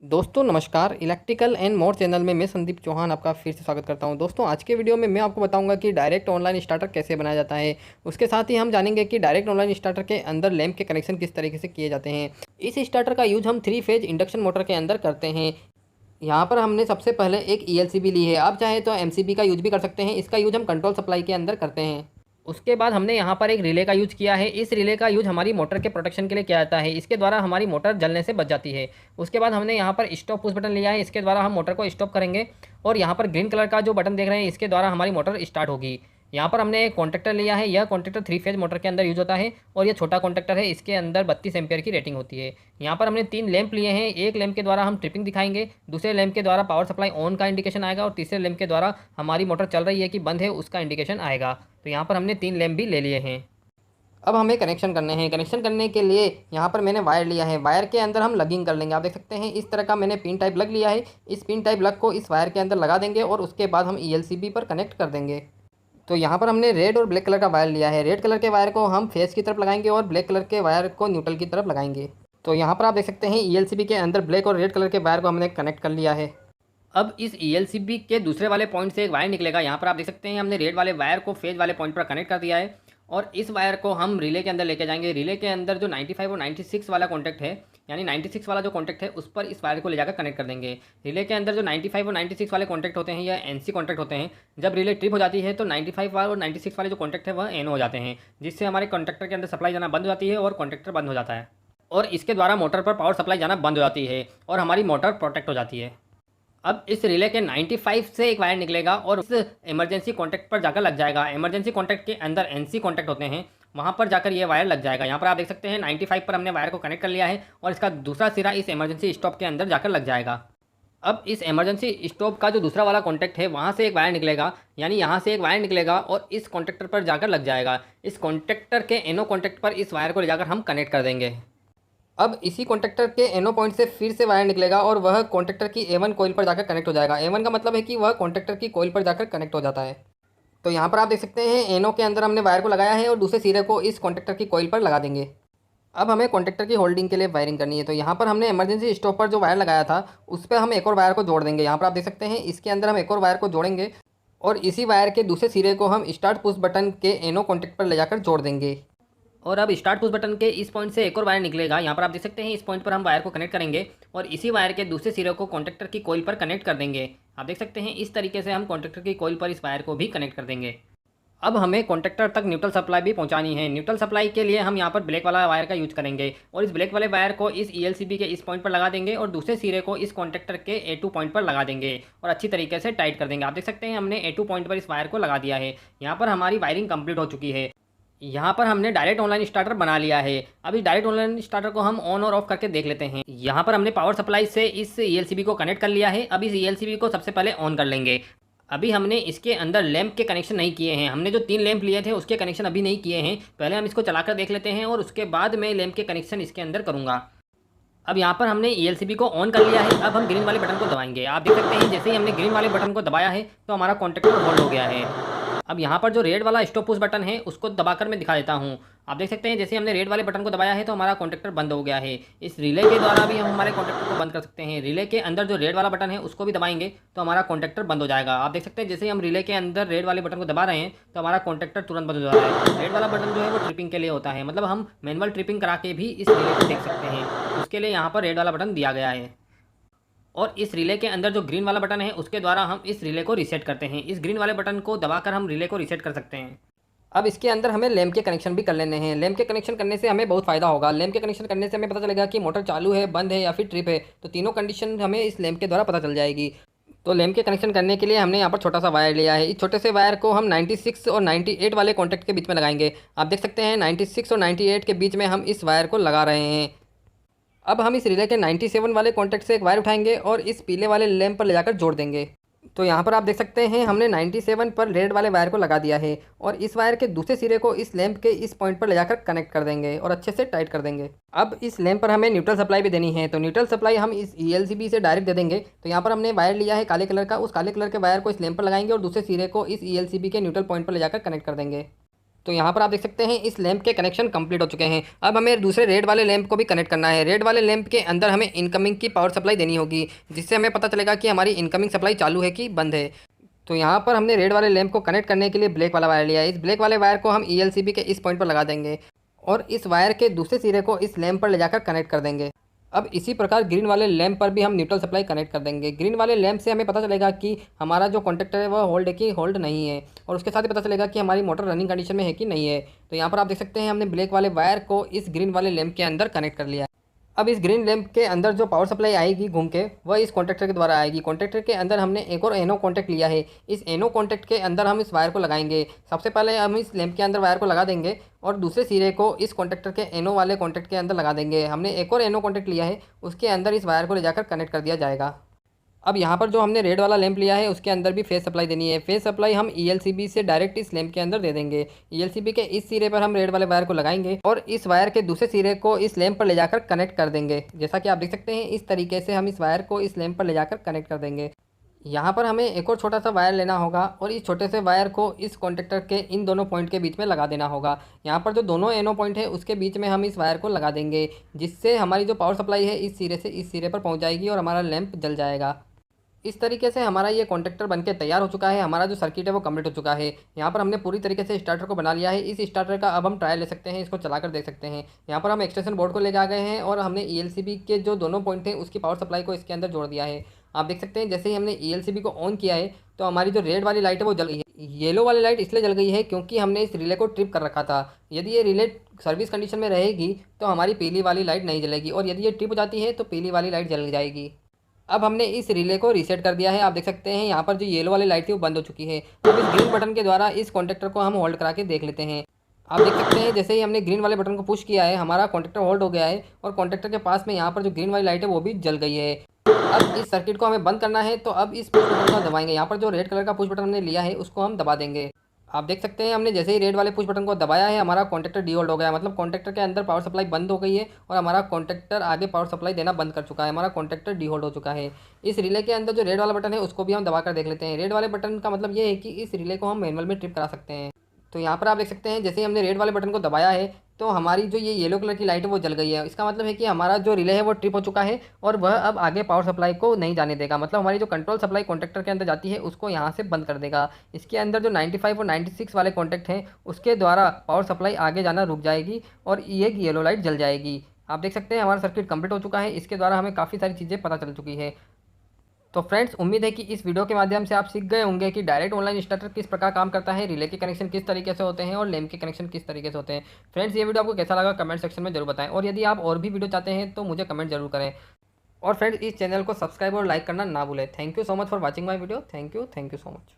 दोस्तों नमस्कार। Electrical and more channel में मैं संदीप चौहान आपका फिर से स्वागत करता हूं। दोस्तों आज के वीडियो में मैं आपको बताऊंगा कि डायरेक्ट ऑनलाइन स्टार्टर कैसे बनाया जाता है। उसके साथ ही हम जानेंगे कि डायरेक्ट ऑनलाइन स्टार्टर के अंदर लैंप के कनेक्शन किस तरीके से किए जाते हैं। इस स्टार्टर का यूज हम 3 फेज इंडक्शन मोटर के अंदर करते हैं। यहाँ पर हमने सबसे पहले एक ELCB ली है। आप चाहे तो MCB का यूज भी कर सकते हैं। इसका यूज हम कंट्रोल सप्लाई के अंदर करते हैं। उसके बाद हमने यहाँ पर एक रिले का यूज़ किया है। इस रिले का यूज़ हमारी मोटर के प्रोटेक्शन के लिए किया जाता है। इसके द्वारा हमारी मोटर जलने से बच जाती है। उसके बाद हमने यहाँ पर स्टॉप पुश बटन लिया है। इसके द्वारा हम मोटर को स्टॉप करेंगे और यहाँ पर ग्रीन कलर का जो बटन देख रहे हैं इसके द्वारा हमारी मोटर स्टार्ट होगी। यहाँ पर हमने एक कॉन्ट्रैक्टर लिया है। यह कॉन्ट्रैक्टर 3 फेज मोटर के अंदर यूज होता है और यह छोटा कॉन्ट्रैक्टर है। इसके अंदर 32 एम्पियर की रेटिंग होती है। यहाँ पर हमने 3 लैंप लिए हैं। एक लैंप के द्वारा हम ट्रिपिंग दिखाएंगे, दूसरे लैंप के द्वारा पावर सप्लाई ऑन का इंडिकेशन आएगा और तीसरे लैंप के द्वारा हमारी मोटर चल रही है कि बंद है उसका इंडिकेशन आएगा। तो यहाँ पर हमने 3 लैंप भी ले लिए हैं। अब हमें कनेक्शन करने हैं। कनेक्शन करने के लिए यहाँ पर मैंने वायर लिया है। वायर के अंदर हम लगिंग कर लेंगे। आप देख सकते हैं इस तरह का मैंने पिन टाइप लग लिया है। इस पिन टाइप लग को इस वायर के अंदर लगा देंगे और उसके बाद हम ELCB पर कनेक्ट कर देंगे। तो यहाँ पर हमने रेड और ब्लैक कलर का वायर लिया है। रेड कलर के वायर को हम फेस की तरफ लगाएंगे और ब्लैक कलर के वायर को न्यूट्रल की तरफ लगाएंगे। तो यहाँ पर आप देख सकते हैं ELCB के अंदर ब्लैक और रेड कलर के वायर को हमने कनेक्ट कर लिया है। अब इस ELCB के दूसरे वाले पॉइंट से एक वायर निकलेगा। यहाँ पर आप देख सकते हैं हमने रेड वाले वायर को फेज वाले पॉइंट पर कनेक्ट कर दिया है और इस वायर को हम रिले के अंदर लेके जाएंगे। रिले के अंदर जो 95 और 96 वाला कॉन्टैक्ट है, यानी 96 वाला जो कॉन्टैक्ट है उस पर इस वायर को ले जाकर कनेक्ट कर देंगे। रिले के अंदर जो 95 और 96 वाले कॉन्टैक्ट होते हैं या NC कॉन्टैक्ट होते हैं। जब रिले ट्रिप हो जाती है तो 95 वाले और 96 वाले जो कॉन्टैक्ट है वह NO हो जाते हैं, जिससे हमारे कॉन्ट्रैक्टर के अंदर सप्लाई जाना बंद हो जाती है और कॉन्ट्रैक्टर बंद हो जाता है और इसके द्वारा मोटर पर पावर सप्लाई जाना बंद हो जाती है और हमारी मोटर प्रोटेक्ट हो जाती है। अब इस रिले के 95 से एक वायर निकलेगा और इस इमरजेंसी कॉन्टैक्ट पर जाकर लग जाएगा। इमरजेंसी कॉन्टैक्ट के अंदर NC कॉन्टैक्ट होते हैं, वहाँ पर जाकर ये वायर लग जाएगा। यहाँ पर आप देख सकते हैं 95 पर हमने वायर को कनेक्ट कर लिया है और इसका दूसरा सिरा इस इमरजेंसी स्टॉप के अंदर जाकर लग जाएगा। अब इस इमरजेंसी स्टॉप का जो दूसरा वाला कॉन्टैक्ट है वहाँ से एक वायर निकलेगा, यानी यहाँ से एक वायर निकलेगा और इस कॉन्टैक्टर पर जाकर लग जाएगा। इस कॉन्टैक्टर के NO कॉन्टैक्ट पर इस वायर को ले जाकर हम कनेक्ट कर देंगे। अब इसी कॉन्टैक्टर के NO पॉइंट से फिर से वायर निकलेगा और वह कॉन्टैक्टर की A1 कॉइल पर जाकर कनेक्ट हो जाएगा। A1 का मतलब है कि वह कॉन्टैक्टर की कॉइल पर जाकर कनेक्ट हो जाता है। तो यहाँ पर आप देख सकते हैं NO के अंदर हमने वायर को लगाया है और दूसरे सिरे को इस कॉन्टैक्टर की कॉइल पर लगा देंगे। अब हमें कॉन्टैक्टर की होल्डिंग के लिए वायरिंग करनी है। तो यहाँ पर हमने इमरजेंसी स्टॉप पर जो वायर लगाया था उस पर हम एक और वायर को जोड़ देंगे। यहाँ पर आप देख सकते हैं इसके अंदर हम एक और वायर को जोड़ेंगे और इसी वायर के दूसरे सिरे को हम स्टार्ट पुश बटन के NO कॉन्टैक्ट पर ले जाकर जोड़ देंगे। और अब स्टार्ट पुश बटन के इस पॉइंट से एक और वायर निकलेगा। यहाँ पर आप देख सकते हैं इस पॉइंट पर हम वायर को कनेक्ट करेंगे और इसी वायर के दूसरे सिरे को कॉन्टैक्टर की कॉइल पर कनेक्ट कर देंगे। आप देख सकते हैं इस तरीके से हम कॉन्टैक्टर की कॉइल पर इस वायर को भी कनेक्ट कर देंगे। अब हमें कॉन्टैक्टर तक न्यूट्रल सप्लाई भी पहुंचानी है। न्यूट्रल सप्लाई के लिए हम यहाँ पर ब्लैक वाला वायर का यूज करेंगे और इस ब्लैक वाले वायर को इस ELCB के इस पॉइंट पर लगा देंगे और दूसरे सिरे को इस कॉन्टैक्टर के A2 पॉइंट पर लगा देंगे और अच्छी तरीके से टाइट कर देंगे। आप देख सकते हैं हमने A2 पॉइंट पर इस वायर को लगा दिया है। यहाँ पर हमारी वायरिंग कंप्लीट हो चुकी है। यहाँ पर हमने डायरेक्ट ऑनलाइन स्टार्टर बना लिया है। अब इस डायरेक्ट ऑनलाइन स्टार्टर को हम ऑन और ऑफ करके देख लेते हैं। यहाँ पर हमने पावर सप्लाई से इस ELCB को कनेक्ट कर लिया है। अब इस ELCB को सबसे पहले ऑन कर लेंगे। अभी हमने इसके अंदर लैंप के कनेक्शन नहीं किए हैं। हमने जो 3 लैंप लिए थे उसके कनेक्शन अभी नहीं किए हैं। पहले हम इसको चलाकर देख लेते हैं और उसके बाद मैं लैंप के कनेक्शन इसके अंदर करूँगा। अब यहाँ पर हमने ELCB को ऑन कर लिया है। अब हम ग्रीन वाले बटन को दबाएंगे। आप देख सकते हैं जैसे ही हमने ग्रीन वाले बटन को दबाया है तो हमारा कॉन्टैक्टर होल्ड हो गया है। अब यहाँ पर जो रेड वाला स्टॉप पुश बटन है उसको दबाकर मैं दिखा देता हूँ। आप देख सकते हैं जैसे हमने रेड वाले बटन को दबाया है तो हमारा कॉन्टैक्टर बंद हो गया है। इस रिले के द्वारा भी हम हमारे कॉन्टैक्टर को बंद कर सकते हैं। रिले के अंदर जो रेड वाला बटन है उसको भी दबाएंगे तो हमारा कॉन्टैक्टर बंद हो जाएगा। आप देख सकते हैं जैसे ही हम रिले के अंदर रेड वाले बटन को दबा रहे हैं तो हमारा कॉन्टैक्टर तुरंत बंद हो जा रहा है। रेड वाला बटन जो है वो ट्रिपिंग के लिए होता है, मतलब हम मैनुअल ट्रिपिंग करा के भी इस रिले को देख सकते हैं। उसके लिए यहाँ पर रेड वाला बटन दिया गया है और इस रिले के अंदर जो ग्रीन वाला बटन है उसके द्वारा हम इस रिले को रीसेट करते हैं। इस ग्रीन वाले बटन को दबाकर हम रिले को रीसेट कर सकते हैं। अब इसके अंदर हमें लैंप के कनेक्शन भी कर लेने हैं। लैंप के कनेक्शन करने से हमें बहुत फ़ायदा होगा। लैंप के कनेक्शन करने से हमें पता चलेगा कि मोटर चालू है, बंद है या फिर ट्रिप है। तो तीनों कंडीशन हमें इस लैंप के द्वारा पता चल जाएगी। तो लैंप के कनेक्शन करने के लिए हमने यहाँ पर छोटा सा वायर लिया है। इस छोटे से वायर को हम 96 और 98 वाले कॉन्टैक्ट के बीच में लगाएंगे। आप देख सकते हैं 96 और 98 के बीच में हम इस वायर को लगा रहे हैं। अब हम इस रिले के 97 वाले कॉन्टैक्ट से एक वायर उठाएंगे और इस पीले वाले लैंप पर ले जाकर जोड़ देंगे। तो यहाँ पर आप देख सकते हैं हमने 97 पर रेड वाले वायर को लगा दिया है और इस वायर के दूसरे सिरे को इस लैंप के इस पॉइंट पर ले जाकर कनेक्ट कर देंगे और अच्छे से टाइट कर देंगे। अब इस लैंप पर हमें न्यूट्रल सप्लाई भी देनी है। तो न्यूट्रल सप्लाई हम इस ELCB से डायरेक्ट दे देंगे। तो यहाँ पर हमने वायर लिया है काले कलर का, उस काले कलर के वायर को इस लैंप पर लगाएंगे और दूसरे सिरे को इस ELCB के न्यूट्रल पॉइंट पर ले जाकर कनेक्ट कर देंगे। तो यहाँ पर आप देख सकते हैं इस लैंप के कनेक्शन कंप्लीट हो चुके हैं। अब हमें दूसरे रेड वाले लैंप को भी कनेक्ट करना है। रेड वाले लैंप के अंदर हमें इनकमिंग की पावर सप्लाई देनी होगी, जिससे हमें पता चलेगा कि हमारी इनकमिंग सप्लाई चालू है कि बंद है। तो यहाँ पर हमने रेड वाले लैंप को कनेक्ट करने के लिए ब्लैक वाला वायर लिया है। इस ब्लैक वाले वायर को हम ELCB के इस पॉइंट पर लगा देंगे और इस वायर के दूसरे सिरे को इस लैंप पर ले जाकर कनेक्ट कर देंगे। अब इसी प्रकार ग्रीन वाले लैंप पर भी हम न्यूट्रल सप्लाई कनेक्ट कर देंगे। ग्रीन वाले लैंप से हमें पता चलेगा कि हमारा जो कॉन्टेक्टर है वह होल्ड है कि होल्ड नहीं है, और उसके साथ ही पता चलेगा कि हमारी मोटर रनिंग कंडीशन में है कि नहीं है। तो यहाँ पर आप देख सकते हैं हमने ब्लैक वाले वायर को इस ग्रीन वाले लैंप के अंदर कनेक्ट कर लिया है। अब इस ग्रीन लैंप के अंदर जो पावर सप्लाई आएगी घूम के, वह इस कॉन्टेक्टर के द्वारा आएगी। कॉन्टेक्टर के अंदर हमने एक और एनो कॉन्टेक्ट लिया है। इस एनो कॉन्टेक्ट के अंदर हम इस वायर को लगाएंगे। सबसे पहले हम इस लैंप के अंदर वायर को लगा देंगे और दूसरे सिरे को इस कॉन्टेक्टर के एनो वाले कॉन्टेक्ट के अंदर लगा देंगे। हमने एक और एनो कॉन्टेक्ट लिया है, उसके अंदर इस वायर को ले जाकर कनेक्ट कर दिया जाएगा। अब यहाँ पर जो हमने रेड वाला लैंप लिया है उसके अंदर भी फेस सप्लाई देनी है। फेस सप्लाई हम ELCB से डायरेक्ट इस लैंप के अंदर दे देंगे। ELCB के इस सिरे पर हम रेड वाले वायर को लगाएंगे और इस वायर के दूसरे सिरे को इस लैंप पर ले जाकर कनेक्ट कर देंगे। जैसा कि आप देख सकते हैं इस तरीके से हम इस वायर को इस लैंप पर ले जाकर कनेक्ट कर देंगे। यहाँ पर हमें एक और छोटा सा वायर लेना होगा और इस छोटे से वायर को इस कॉन्टेक्टर के इन दोनों पॉइंट के बीच में लगा देना होगा। यहाँ पर जो दोनों एनो पॉइंट है उसके बीच में हम इस वायर को लगा देंगे, जिससे हमारी जो पावर सप्लाई है इस सिरे से इस सिरे पर पहुँच जाएगी और हमारा लैंप जल जाएगा। इस तरीके से हमारा ये कॉन्टेक्टर बनके तैयार हो चुका है। हमारा जो सर्किट है वो कंप्लीट हो चुका है। यहाँ पर हमने पूरी तरीके से स्टार्टर को बना लिया है। इस स्टार्टर का अब हम ट्रायल ले सकते हैं, इसको चलाकर देख सकते हैं। यहाँ पर हम एक्सटेंशन बोर्ड को ले जा गए हैं और हमने ELCB के जो दोनों पॉइंट हैं उसकी पावर सप्लाई को इसके अंदर जोड़ दिया है। आप देख सकते हैं जैसे ही हमने ELCB को ऑन किया है तो हमारी जो रेड वाली लाइट है वो जल गई है। येलो वाली लाइट इसलिए जल गई है क्योंकि हमने इस रिले को ट्रिप कर रखा था। यदि ये रिले सर्विस कंडीशन में रहेगी तो हमारी पीली वाली लाइट नहीं जलेगी, और यदि ये ट्रिप हो जाती है तो पीली वाली लाइट जल जाएगी। अब हमने इस रिले को रीसेट कर दिया है। आप देख सकते हैं यहाँ पर जो येलो वाली लाइट थी वो बंद हो चुकी है। अब इस ग्रीन बटन के द्वारा इस कॉन्टेक्टर को हम होल्ड करा के देख लेते हैं। आप देख सकते हैं जैसे ही हमने ग्रीन वाले बटन को पुश किया है हमारा कॉन्टेक्टर होल्ड हो गया है और कॉन्टेक्टर के पास में यहाँ पर जो ग्रीन वाली लाइट है वो भी जल गई है। अब इस सर्किट को हमें बंद करना है, तो अब इस पुश बटन को दबाएंगे। यहाँ पर जो रेड कलर का पुश बटन हमने लिया है उसको हम दबा देंगे। आप देख सकते हैं हमने जैसे ही रेड वाले पुश बटन को दबाया है हमारा कॉन्टेक्टर डीहोल्ड हो गया, मतलब कॉन्टेक्टर के अंदर पावर सप्लाई बंद हो गई है और हमारा कॉन्टेक्टर आगे पावर सप्लाई देना बंद कर चुका है। हमारा कॉन्टेक्टर डीहोल्ड हो चुका है। इस रिले के अंदर जो रेड वाला बटन है उसको भी हम दबाकर देख लेते हैं। रेड वाले बटन का मतलब ये है कि इस रिले को हम मैनुअल में ट्रिप करा सकते हैं। तो यहाँ पर आप देख सकते हैं जैसे ही हमने रेड वाले बटन को दबाया है तो हमारी जो ये येलो कलर की लाइट है वो जल गई है। इसका मतलब है कि हमारा जो रिले है वो ट्रिप हो चुका है और वह अब आगे पावर सप्लाई को नहीं जाने देगा, मतलब हमारी जो कंट्रोल सप्लाई कॉन्टेक्टर के अंदर जाती है उसको यहाँ से बंद कर देगा। इसके अंदर जो 95 और 96 वाले कॉन्टेक्ट हैं उसके द्वारा पावर सप्लाई आगे जाना रुक जाएगी और ये येलो लाइट जल जाएगी। आप देख सकते हैं हमारा सर्किट कंप्लीट हो चुका है। इसके द्वारा हमें काफ़ी सारी चीज़ें पता चल चुकी है। तो फ्रेंड्स, उम्मीद है कि इस वीडियो के माध्यम से आप सीख गए होंगे कि डायरेक्ट ऑनलाइन स्टार्टर किस प्रकार काम करता है, रिले के कनेक्शन किस तरीके से होते हैं और लैंप के कनेक्शन किस तरीके से होते हैं। फ्रेंड्स, ये वीडियो आपको कैसा लगा कमेंट सेक्शन में जरूर बताएं, और यदि आप और भी वीडियो चाहते हैं तो मुझे कमेंट जरूर करें। और फ्रेंड्स, इस चैनल को सब्सक्राइब और लाइक करना ना भूलें। Thank you so much for watching my video. Thank you so much.